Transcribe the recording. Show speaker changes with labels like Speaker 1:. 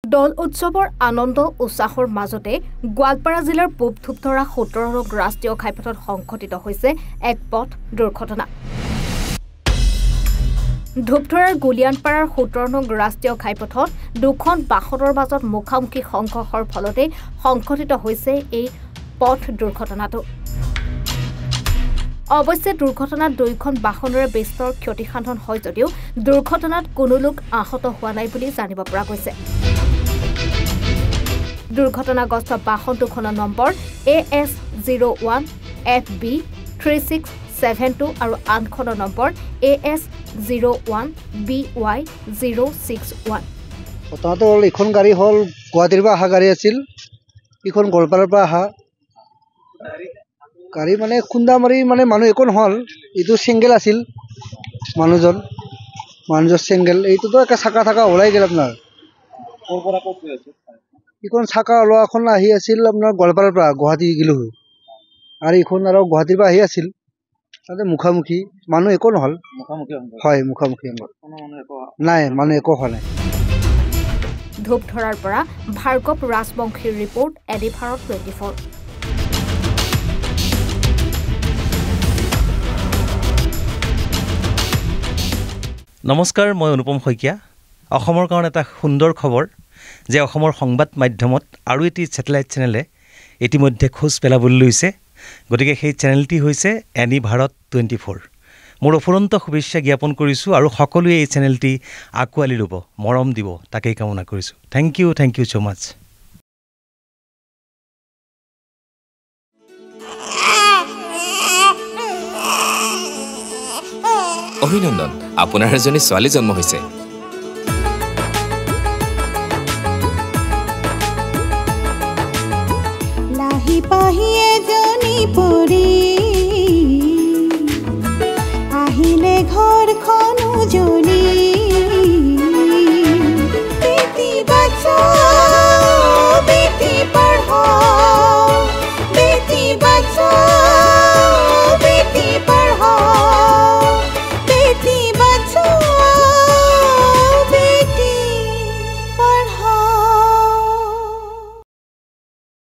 Speaker 1: দল উৎসৱৰ আনন্দ উৎসাহৰ মাজতে গোৱালপাৰা জিলাৰ পূব ধূপধৰা 17 নং ৰাষ্ট্ৰীয় ঘাইপথত সংঘটিত হৈছে এক পথ দুৰ্ঘটনা। ধূপধৰাৰ গুলিয়ানপাৰাৰ 17 নং ৰাষ্ট্ৰীয় ঘাইপথত দুখন বাহনৰ মাজত মুখামুখি সংঘৰ্ষৰ ফলতে সংঘটিত হৈছে এই পথ দুৰ্ঘটনাটো। অৱশ্যে দুৰ্ঘটনাত দুইখন বাহনৰে বিস্তৰ ক্ষতিসাধন হয় যদিও দুৰ্ঘটনাত কোনো লোক আহত হোৱা নাই বুলি জানিব পৰা গৈছে। দুৰ্ঘটনাগ্ৰস্ত বাহন দুখনৰ নম্বৰ AS01 FB 3672 আৰু আনখনৰ নম্বৰ AS01 BY 061।
Speaker 2: প্ৰথমতে এখন গাড়ী হ'ল গুৱাহাটীৰ পৰা অহা গাড়ী আছিল, এখন গোৱালপাৰাৰ পৰা অহা গাড়ী মানে খুন্দা মাৰি মানে মানুহ একো নহ'ল। এইটো চিংগেল আছিল, মানুহজন চিংগেল, এইটোতো একে চাকা থাকা ওলাই গ'ল। আপোনাৰ এইখন চাকা ওলোৱাখন আহি আছিল আপোনাৰ গোৱালপাৰাৰ পৰা গুৱাহাটী গ'লো হয়, আৰু এইখন আৰু গুৱাহাটীৰ পৰা আহি আছিল। তাতে মুখামুখি মানুহ একো নহ'ল। হয়, মুখামুখি নাই, মানুহ একো হোৱা নাই।
Speaker 1: ধূপধৰাৰ পৰা ভাৰ্গৱ ৰাজবংশীৰ ৰিপৰ্ট, এডি ভাৰত 24।
Speaker 3: নমস্কাৰ, মই অনুপম শইকীয়া। অসমৰ কাৰণে এটা সুন্দৰ খবৰ যে অসমৰ সংবাদ মাধ্যমত আৰু এটি ছেটেলাইট চেনেলে ইতিমধ্যে খোজ পেলাবলৈ লৈছে। গতিকে সেই চেনেলটি হৈছে এডি ভাৰত 24। মোৰ অফুৰন্ত শুভেচ্ছা জ্ঞাপন কৰিছোঁ আৰু সকলোৱে এই চেনেলটি আঁকোৱালি ল'ব, মৰম দিব, তাকেই কামনা কৰিছোঁ। থেংক ইউ ছ' মাছ।
Speaker 4: অভিনন্দন, আপোনাৰ এজনী ছোৱালী জন্ম হৈছে।
Speaker 5: লাহি পাহি এজনী পৰি আহিলে ঘৰখন উজলি।